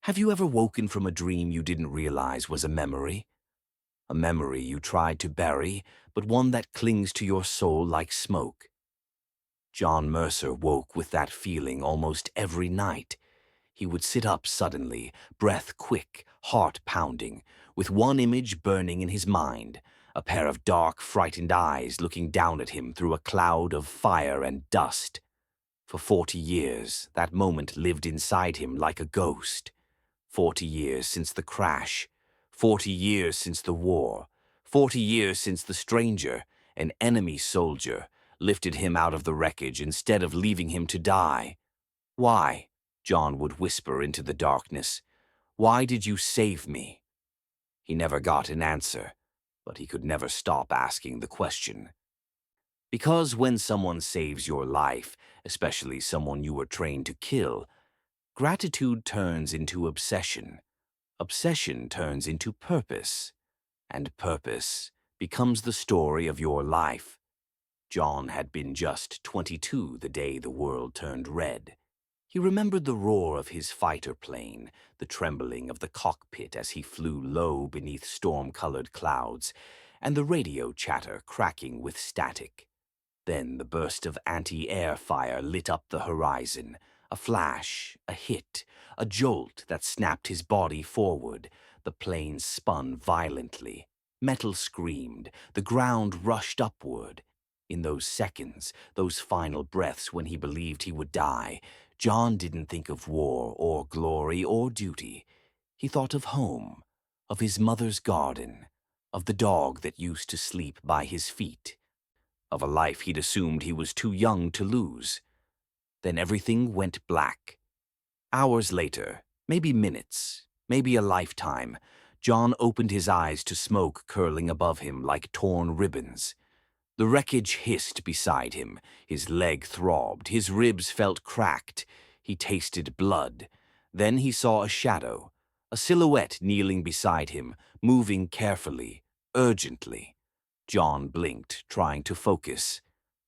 Have you ever woken from a dream you didn't realize was a memory? A memory you tried to bury, but one that clings to your soul like smoke. John Mercer woke with that feeling almost every night. He would sit up suddenly, breath quick, heart pounding, with one image burning in his mind, a pair of dark, frightened eyes looking down at him through a cloud of fire and dust. For 40 years, that moment lived inside him like a ghost. 40 years since the crash, 40 years since the war, 40 years since the stranger, an enemy soldier, lifted him out of the wreckage instead of leaving him to die. Why? John would whisper into the darkness. Why did you save me? He never got an answer, but he could never stop asking the question. Because when someone saves your life, especially someone you were trained to kill, gratitude turns into obsession. Obsession turns into purpose. And purpose becomes the story of your life. John had been just 22 the day the world turned red. He remembered the roar of his fighter plane, the trembling of the cockpit as he flew low beneath storm-colored clouds, and the radio chatter cracking with static. Then the burst of anti-air fire lit up the horizon, a flash, a hit, a jolt that snapped his body forward. The plane spun violently. Metal screamed. The ground rushed upward. In those seconds, those final breaths when he believed he would die, John didn't think of war or glory or duty. He thought of home, of his mother's garden, of the dog that used to sleep by his feet, of a life he'd assumed he was too young to lose. Then everything went black. Hours later, maybe minutes, maybe a lifetime, John opened his eyes to smoke curling above him like torn ribbons. The wreckage hissed beside him. His leg throbbed. His ribs felt cracked. He tasted blood. Then he saw a shadow, a silhouette kneeling beside him, moving carefully, urgently. John blinked, trying to focus.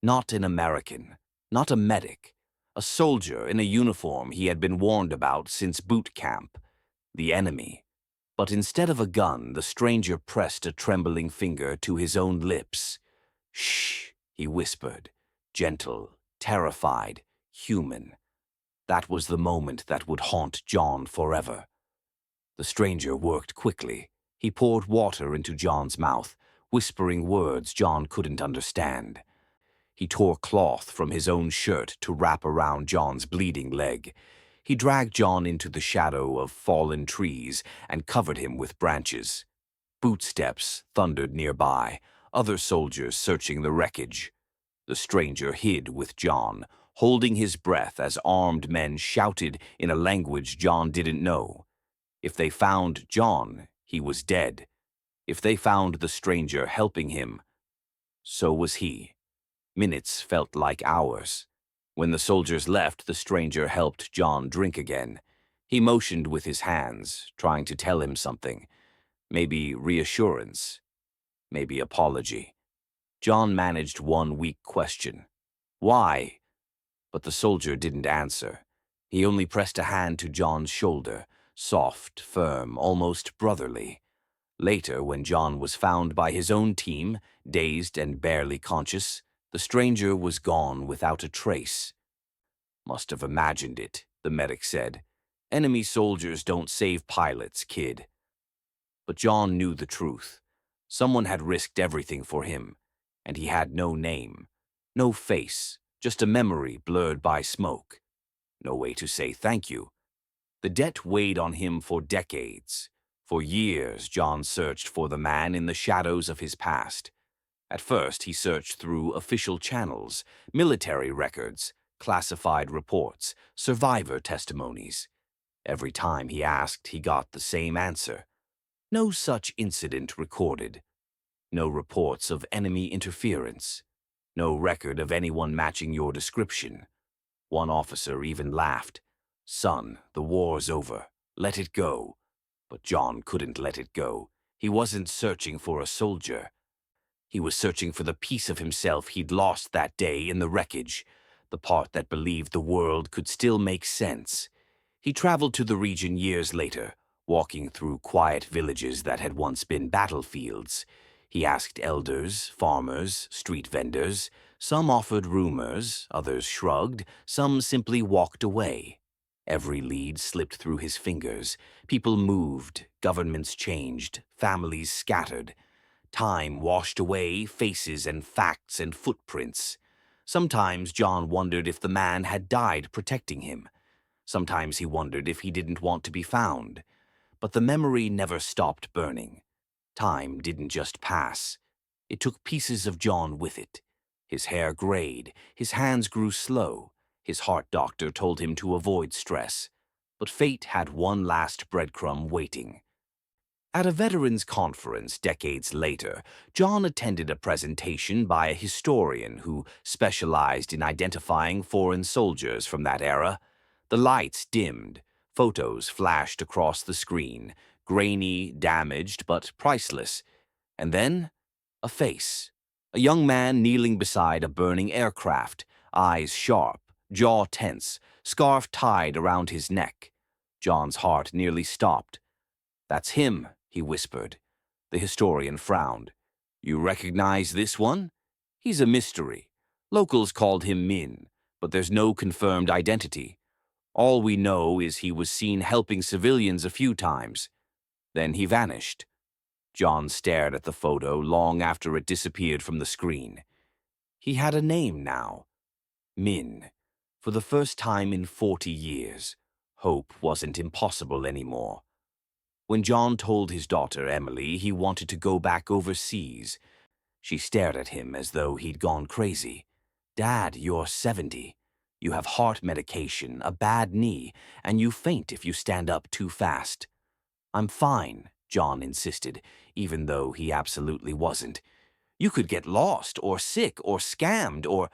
Not an American, not a medic, a soldier in a uniform he had been warned about since boot camp. The enemy. But instead of a gun, the stranger pressed a trembling finger to his own lips. "Shh," he whispered, gentle, terrified, human. That was the moment that would haunt John forever. The stranger worked quickly. He poured water into John's mouth, whispering words John couldn't understand. He tore cloth from his own shirt to wrap around John's bleeding leg. He dragged John into the shadow of fallen trees and covered him with branches. Footsteps thundered nearby, other soldiers searching the wreckage. The stranger hid with John, holding his breath as armed men shouted in a language John didn't know. If they found John, he was dead. If they found the stranger helping him, so was he. Minutes felt like hours. When the soldiers left, the stranger helped John drink again. He motioned with his hands, trying to tell him something. Maybe reassurance. Maybe apology. John managed one weak question. Why? But the soldier didn't answer. He only pressed a hand to John's shoulder, soft, firm, almost brotherly. Later, when John was found by his own team, dazed and barely conscious, the stranger was gone without a trace. "Must have imagined it," the medic said. "Enemy soldiers don't save pilots, kid." But John knew the truth. Someone had risked everything for him, and he had no name, no face, just a memory blurred by smoke. No way to say thank you. The debt weighed on him for decades. For years, John searched for the man in the shadows of his past. At first, he searched through official channels, military records, classified reports, survivor testimonies. Every time he asked, he got the same answer. No such incident recorded. No reports of enemy interference. No record of anyone matching your description. One officer even laughed. "Son, the war's over. Let it go." But John couldn't let it go. He wasn't searching for a soldier. He was searching for the piece of himself he'd lost that day in the wreckage, the part that believed the world could still make sense. He traveled to the region years later, walking through quiet villages that had once been battlefields. He asked elders, farmers, street vendors. Some offered rumors, others shrugged, some simply walked away. Every lead slipped through his fingers. People moved, governments changed, families scattered. Time washed away faces and facts and footprints. Sometimes John wondered if the man had died protecting him. Sometimes he wondered if he didn't want to be found. But the memory never stopped burning. Time didn't just pass. It took pieces of John with it. His hair grayed, his hands grew slow. His heart doctor told him to avoid stress. But fate had one last breadcrumb waiting. At a veterans conference decades later, John attended a presentation by a historian who specialized in identifying foreign soldiers from that era. The lights dimmed, photos flashed across the screen, grainy, damaged, but priceless. And then, a face. A young man kneeling beside a burning aircraft, eyes sharp, jaw tense, scarf tied around his neck. John's heart nearly stopped. "That's him," he whispered. The historian frowned. "You recognize this one? He's a mystery. Locals called him Min, but there's no confirmed identity. All we know is he was seen helping civilians a few times. Then he vanished." John stared at the photo long after it disappeared from the screen. He had a name now. Min. For the first time in 40 years, hope wasn't impossible anymore. When John told his daughter, Emily, he wanted to go back overseas, she stared at him as though he'd gone crazy. "Dad, you're 70. You have heart medication, a bad knee, and you faint if you stand up too fast." "I'm fine," John insisted, even though he absolutely wasn't. "You could get lost, or sick, or scammed, or—"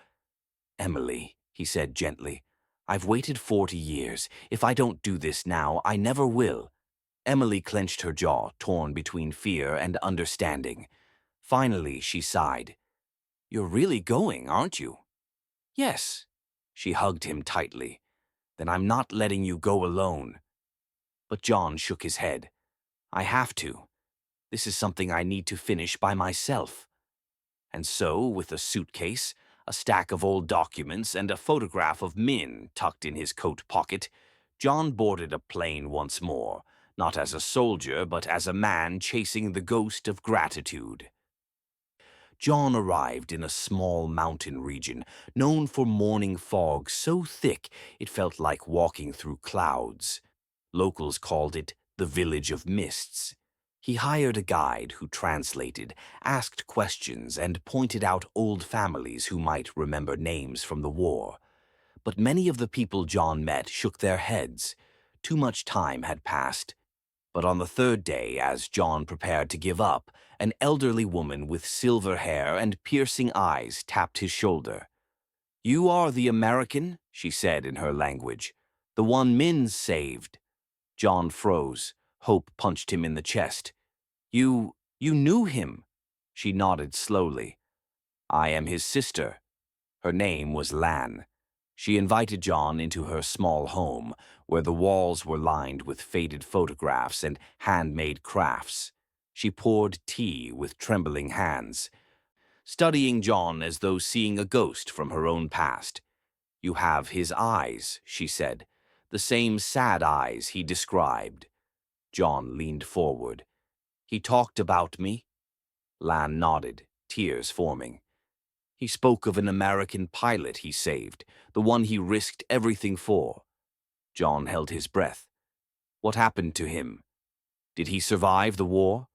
"Emily," he said gently, "I've waited 40 years. If I don't do this now, I never will." Emily clenched her jaw, torn between fear and understanding. Finally, she sighed. "You're really going, aren't you?" "Yes." She hugged him tightly. "Then I'm not letting you go alone." But John shook his head. "I have to. This is something I need to finish by myself." And so, with a suitcase, a stack of old documents, and a photograph of Min tucked in his coat pocket, John boarded a plane once more, not as a soldier, but as a man chasing the ghost of gratitude. John arrived in a small mountain region, known for morning fog so thick it felt like walking through clouds. Locals called it the Village of Mists. He hired a guide who translated, asked questions, and pointed out old families who might remember names from the war. But many of the people John met shook their heads. Too much time had passed. But on the third day, as John prepared to give up, an elderly woman with silver hair and piercing eyes tapped his shoulder. "You are the American," she said in her language. "The one Min saved." John froze. Hope punched him in the chest. You knew him." She nodded slowly. "I am his sister." Her name was Lan. She invited John into her small home, where the walls were lined with faded photographs and handmade crafts. She poured tea with trembling hands, studying John as though seeing a ghost from her own past. "You have his eyes," she said, "the same sad eyes he described." John leaned forward. "He talked about me?" Lan nodded, tears forming. "He spoke of an American pilot he saved, the one he risked everything for." John held his breath. "What happened to him? Did he survive the war?"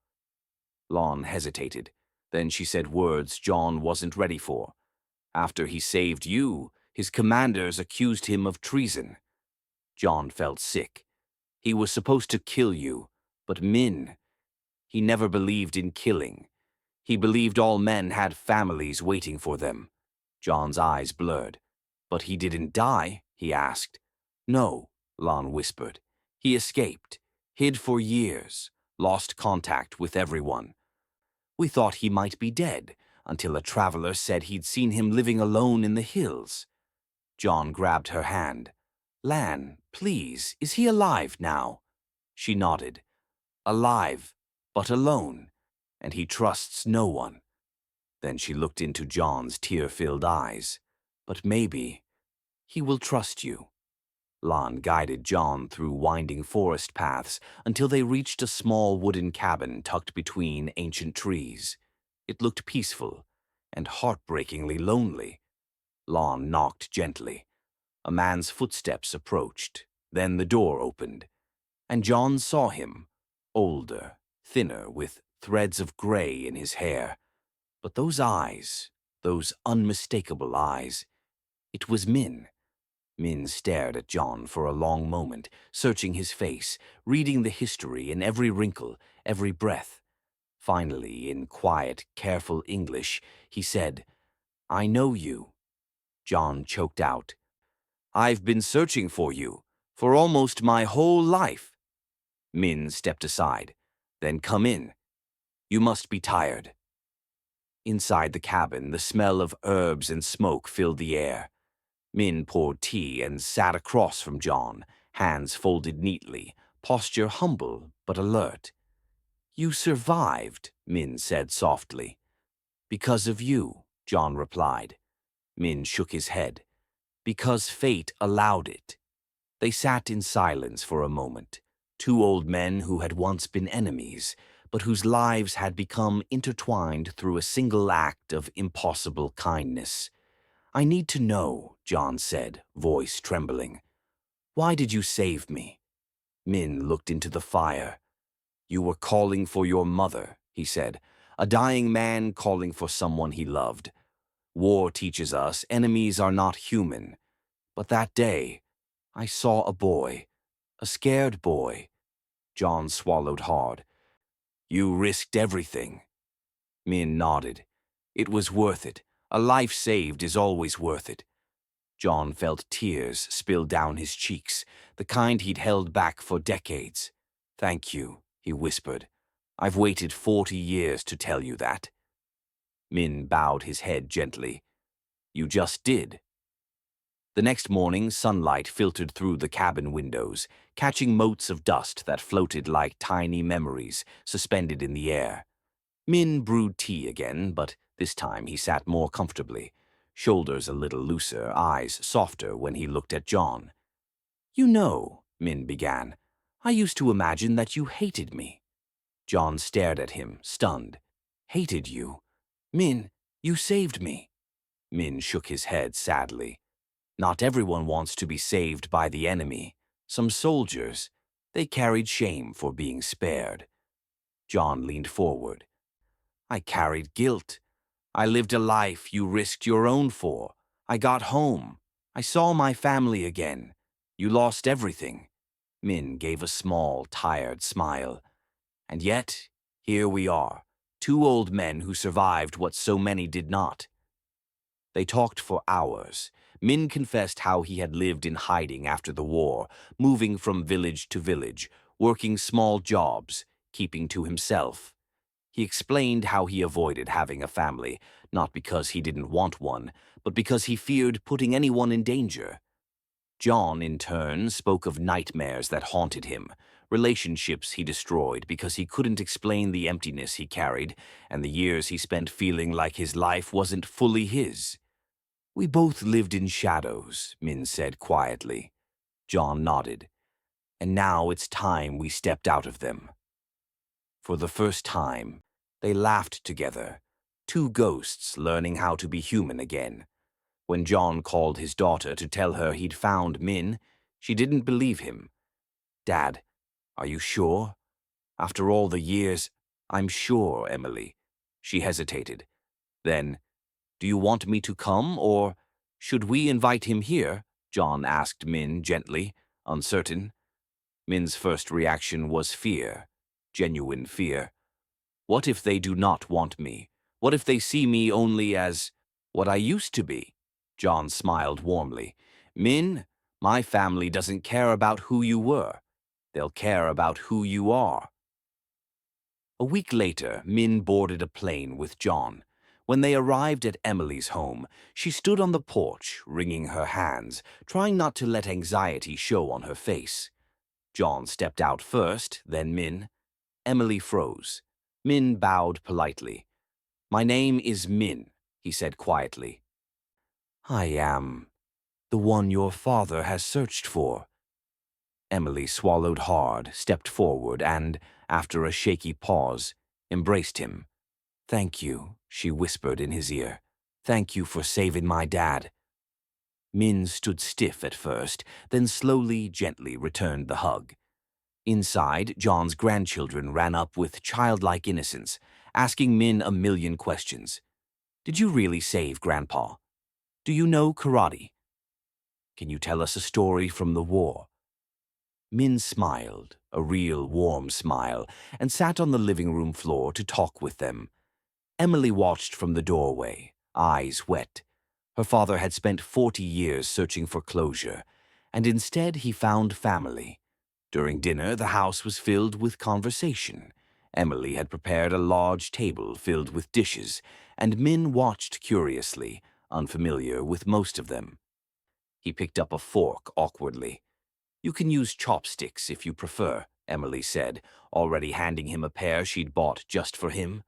Lan hesitated. Then she said words John wasn't ready for. "After he saved you, his commanders accused him of treason." John felt sick. "He was supposed to kill you, but Min, he never believed in killing. He believed all men had families waiting for them." John's eyes blurred. "But he didn't die?" he asked. "No," Lan whispered. "He escaped, hid for years, lost contact with everyone. We thought he might be dead, until a traveler said he'd seen him living alone in the hills." John grabbed her hand. Lan, please, is he alive now? She nodded. Alive, but alone, and he trusts no one. Then she looked into John's tear-filled eyes. But maybe he will trust you. Lan guided John through winding forest paths until they reached a small wooden cabin tucked between ancient trees. It looked peaceful and heartbreakingly lonely. Lan knocked gently. A man's footsteps approached. Then the door opened, and John saw him, older, thinner, with threads of gray in his hair. But those eyes, those unmistakable eyes, it was Min. Min stared at John for a long moment, searching his face, reading the history in every wrinkle, every breath. Finally, in quiet, careful English, he said, "I know you." John choked out, "I've been searching for you for almost my whole life." Min stepped aside. "Then come in. You must be tired." Inside the cabin, the smell of herbs and smoke filled the air. Min poured tea and sat across from John, hands folded neatly, posture humble but alert. "You survived," Min said softly. "Because of you," John replied. Min shook his head. "Because fate allowed it." They sat in silence for a moment, two old men who had once been enemies, but whose lives had become intertwined through a single act of impossible kindness. "I need to know," John said, voice trembling. "Why did you save me?" Min looked into the fire. "You were calling for your mother," he said, "a dying man calling for someone he loved. War teaches us enemies are not human. But that day, I saw a boy, a scared boy." John swallowed hard. "You risked everything." Min nodded. "It was worth it. A life saved is always worth it." John felt tears spill down his cheeks, the kind he'd held back for decades. "Thank you," he whispered. "I've waited 40 years to tell you that." Min bowed his head gently. "You just did." The next morning, sunlight filtered through the cabin windows, catching motes of dust that floated like tiny memories suspended in the air. Min brewed tea again, but this time he sat more comfortably, shoulders a little looser, eyes softer when he looked at John. "You know," Min began, "I used to imagine that you hated me." John stared at him, stunned. "Hated you? Min, you saved me." Min shook his head sadly. "Not everyone wants to be saved by the enemy. Some soldiers, they carried shame for being spared." John leaned forward. "I carried guilt. I lived a life you risked your own for. I got home. I saw my family again. You lost everything." Min gave a small, tired smile. "And yet, here we are, two old men who survived what so many did not." They talked for hours. Min confessed how he had lived in hiding after the war, moving from village to village, working small jobs, keeping to himself. He explained how he avoided having a family, not because he didn't want one, but because he feared putting anyone in danger. John, in turn, spoke of nightmares that haunted him, relationships he destroyed because he couldn't explain the emptiness he carried, and the years he spent feeling like his life wasn't fully his. "We both lived in shadows," Min said quietly. John nodded. "And now it's time we stepped out of them." For the first time, they laughed together, two ghosts learning how to be human again. When John called his daughter to tell her he'd found Min, she didn't believe him. "Dad, are you sure? After all the years—" "I'm sure, Emily." She hesitated. Then, "Do you want me to come, or should we invite him here?" John asked Min gently, uncertain. Min's first reaction was fear, genuine fear. What if they do not want me? What if they see me only as what I used to be? John smiled warmly. "Min, my family doesn't care about who you were. They'll care about who you are." A week later, Min boarded a plane with John. When they arrived at Emily's home, she stood on the porch, wringing her hands, trying not to let anxiety show on her face. John stepped out first, then Min. Emily froze. Min bowed politely. "My name is Min," he said quietly. "I am the one your father has searched for." Emily swallowed hard, stepped forward, and, after a shaky pause, embraced him. "Thank you," she whispered in his ear. "Thank you for saving my dad." Min stood stiff at first, then slowly, gently returned the hug. Inside, John's grandchildren ran up with childlike innocence, asking Min a million questions. "Did you really save Grandpa? Do you know karate? Can you tell us a story from the war?" Min smiled, a real warm smile, and sat on the living room floor to talk with them. Emily watched from the doorway, eyes wet. Her father had spent 40 years searching for closure, and instead he found family. During dinner, the house was filled with conversation. Emily had prepared a large table filled with dishes, and Min watched curiously, unfamiliar with most of them. He picked up a fork awkwardly. "You can use chopsticks if you prefer," Emily said, already handing him a pair she'd bought just for him.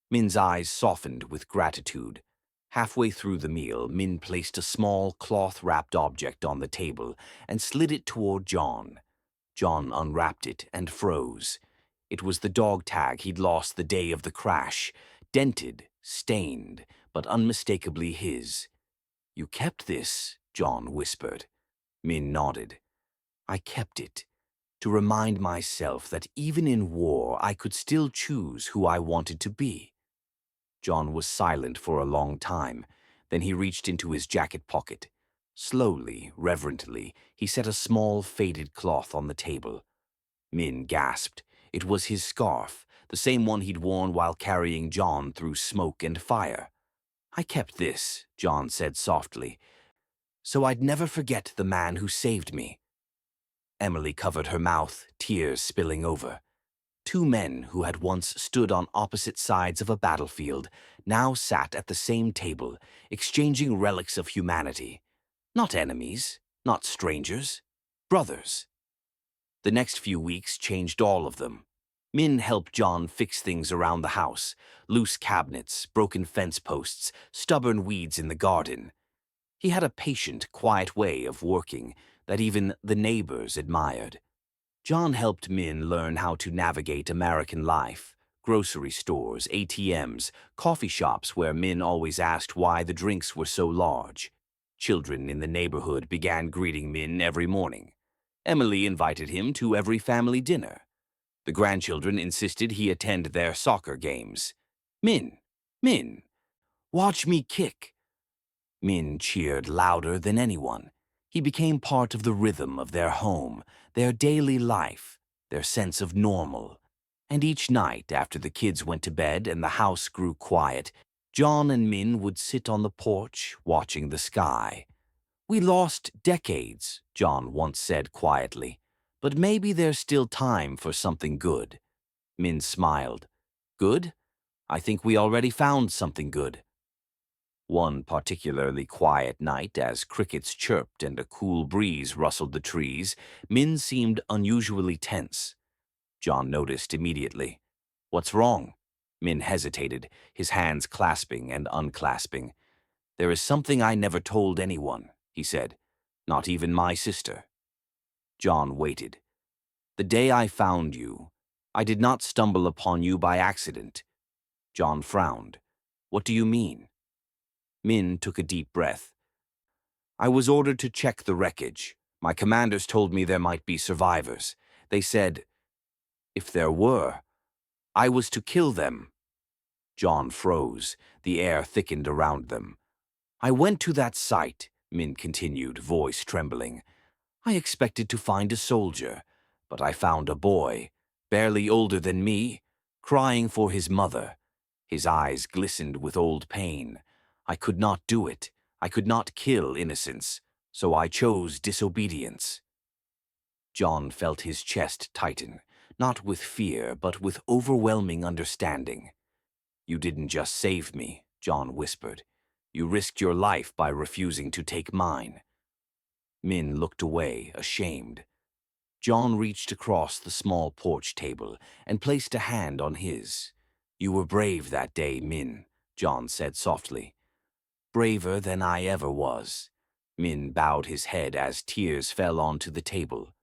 Min's eyes softened with gratitude. Halfway through the meal, Min placed a small cloth-wrapped object on the table and slid it toward John. John unwrapped it and froze. It was the dog tag he'd lost the day of the crash, dented, stained, but unmistakably his. "You kept this?" John whispered. Min nodded. "I kept it, to remind myself that even in war I could still choose who I wanted to be." John was silent for a long time. Then he reached into his jacket pocket. Slowly, reverently, he set a small faded cloth on the table. Min gasped. It was his scarf, the same one he'd worn while carrying John through smoke and fire. "I kept this," John said softly, "so I'd never forget the man who saved me." Emily covered her mouth, tears spilling over. Two men who had once stood on opposite sides of a battlefield now sat at the same table, exchanging relics of humanity. Not enemies, not strangers, brothers. The next few weeks changed all of them. Min helped John fix things around the house, loose cabinets, broken fence posts, stubborn weeds in the garden. He had a patient, quiet way of working that even the neighbors admired. John helped Min learn how to navigate American life, grocery stores, ATMs, coffee shops where Min always asked why the drinks were so large. Children in the neighborhood began greeting Min every morning. Emily invited him to every family dinner. The grandchildren insisted he attend their soccer games. "Min, Min, watch me kick." Min cheered louder than anyone. He became part of the rhythm of their home, their daily life, their sense of normal. And each night, after the kids went to bed and the house grew quiet, John and Min would sit on the porch, watching the sky. "We lost decades," John once said quietly, "but maybe there's still time for something good." Min smiled. "Good? I think we already found something good." One particularly quiet night, as crickets chirped and a cool breeze rustled the trees, Min seemed unusually tense. John noticed immediately. "What's wrong?" Min hesitated, his hands clasping and unclasping. "There is something I never told anyone," he said. "Not even my sister." John waited. "The day I found you, I did not stumble upon you by accident." John frowned. "What do you mean?" Min took a deep breath. "I was ordered to check the wreckage. My commanders told me there might be survivors. They said, if there were, I was to kill them." John froze. The air thickened around them. "I went to that site," Min continued, voice trembling. "I expected to find a soldier, but I found a boy, barely older than me, crying for his mother. His eyes glistened with old pain. I could not do it. I could not kill innocence, so I chose disobedience." John felt his chest tighten, not with fear, but with overwhelming understanding. "You didn't just save me," John whispered. You risked your life by refusing to take mine. Min looked away, ashamed. John reached across the small porch table and placed a hand on his. You were brave that day, Min, John said softly. Braver than I ever was. Min bowed his head as tears fell onto the table.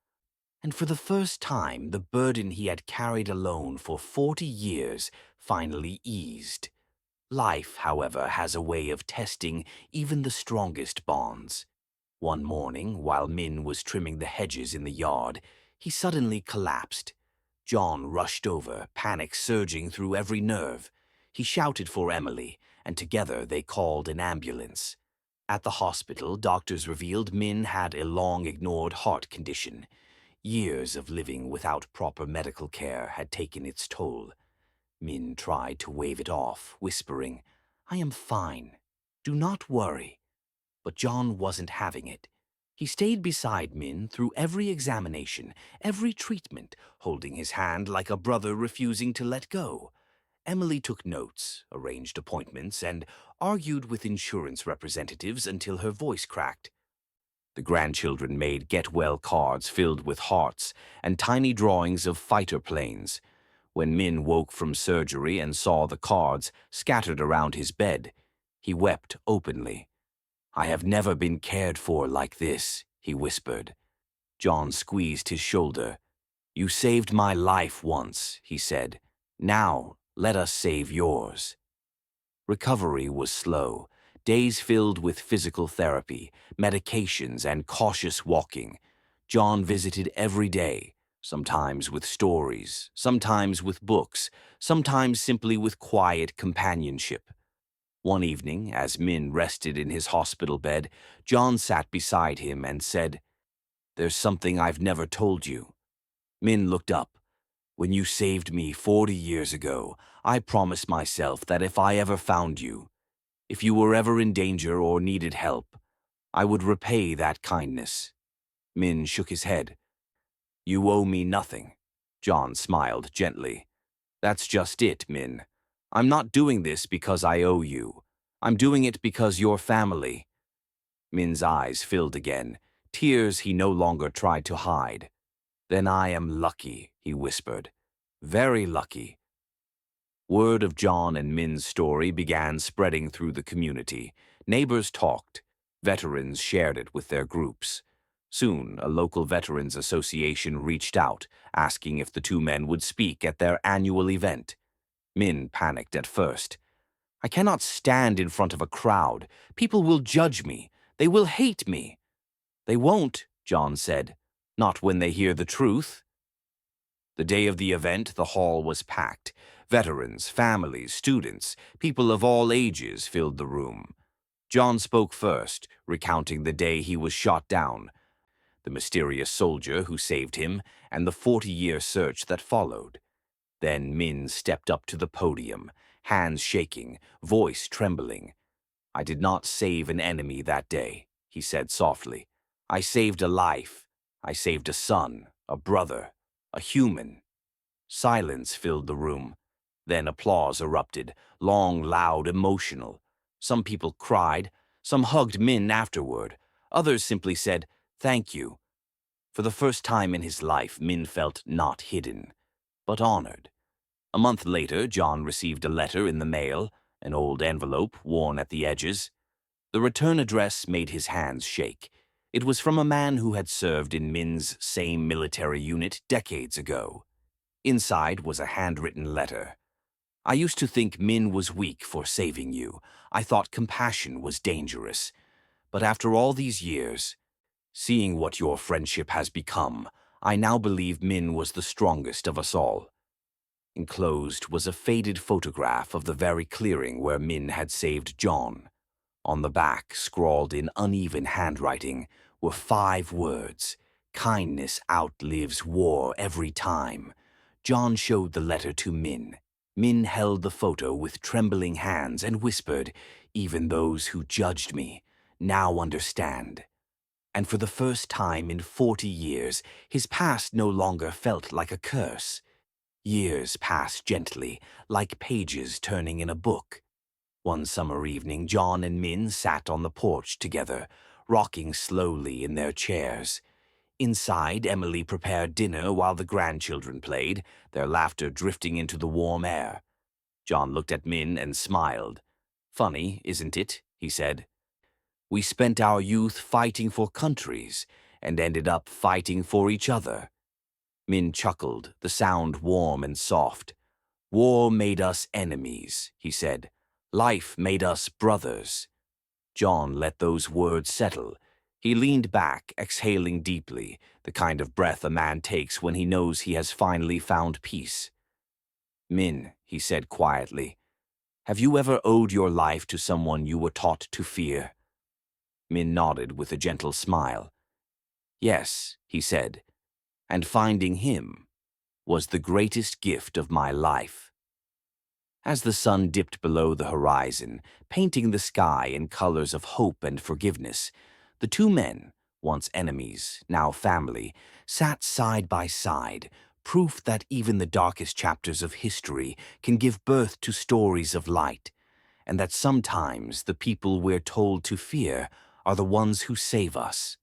And for the first time, the burden he had carried alone for 40 years finally eased. Life, however, has a way of testing even the strongest bonds. One morning, while Min was trimming the hedges in the yard, he suddenly collapsed. John rushed over, panic surging through every nerve. He shouted for Emily, and together they called an ambulance. At the hospital, doctors revealed Min had a long-ignored heart condition. Years of living without proper medical care had taken its toll. Min tried to wave it off, whispering, I am fine. Do not worry. But John wasn't having it. He stayed beside Min through every examination, every treatment, holding his hand like a brother refusing to let go. Emily took notes, arranged appointments, and argued with insurance representatives until her voice cracked. The grandchildren made get-well cards filled with hearts and tiny drawings of fighter planes. When Min woke from surgery and saw the cards scattered around his bed, he wept openly. I have never been cared for like this, he whispered. John squeezed his shoulder. You saved my life once, he said. Now, let us save yours. Recovery was slow, days filled with physical therapy, medications, and cautious walking. John visited every day, sometimes with stories, sometimes with books, sometimes simply with quiet companionship. One evening, as Min rested in his hospital bed, John sat beside him and said, There's something I've never told you. Min looked up. When you saved me 40 years ago, I promised myself that if I ever found you, if you were ever in danger or needed help, I would repay that kindness. Min shook his head. You owe me nothing. John smiled gently. That's just it, Min. I'm not doing this because I owe you. I'm doing it because you're family. Min's eyes filled again, tears he no longer tried to hide. Then I am lucky, he whispered. Very lucky. Word of John and Min's story began spreading through the community. Neighbors talked. Veterans shared it with their groups. Soon, a local veterans association reached out, asking if the two men would speak at their annual event. Min panicked at first. I cannot stand in front of a crowd. People will judge me. They will hate me. They won't, John said. Not when they hear the truth. The day of the event, the hall was packed. Veterans, families, students, people of all ages filled the room. John spoke first, recounting the day he was shot down, the mysterious soldier who saved him, and the 40-year search that followed. Then Min stepped up to the podium, hands shaking, voice trembling. I did not save an enemy that day, he said softly. I saved a life. I saved a son, a brother, a human. Silence filled the room. Then applause erupted, long, loud, emotional. Some people cried, some hugged Min afterward. Others simply said, thank you. For the first time in his life, Min felt not hidden, but honored. A month later, John received a letter in the mail, an old envelope worn at the edges. The return address made his hands shake. It was from a man who had served in Min's same military unit decades ago. Inside was a handwritten letter. I used to think Min was weak for saving you. I thought compassion was dangerous. But after all these years, seeing what your friendship has become, I now believe Min was the strongest of us all. Enclosed was a faded photograph of the very clearing where Min had saved John. On the back, scrawled in uneven handwriting, were 5 words. Kindness outlives war every time. John showed the letter to Min. Min held the photo with trembling hands and whispered, Even those who judged me now understand. And for the first time in 40 years, his past no longer felt like a curse. Years passed gently, like pages turning in a book. One summer evening, John and Min sat on the porch together, rocking slowly in their chairs. Inside, Emily prepared dinner while the grandchildren played, their laughter drifting into the warm air. John looked at Min and smiled. "Funny, isn't it?" he said. "We spent our youth fighting for countries and ended up fighting for each other." Min chuckled, the sound warm and soft. "War made us enemies," he said. "Life made us brothers." John let those words settle. He leaned back, exhaling deeply, the kind of breath a man takes when he knows he has finally found peace. "Min," he said quietly, "have you ever owed your life to someone you were taught to fear?" Min nodded with a gentle smile. "Yes," he said, "and finding him was the greatest gift of my life." As the sun dipped below the horizon, painting the sky in colors of hope and forgiveness, the two men, once enemies, now family, sat side by side, proof that even the darkest chapters of history can give birth to stories of light, and that sometimes the people we're told to fear are the ones who save us.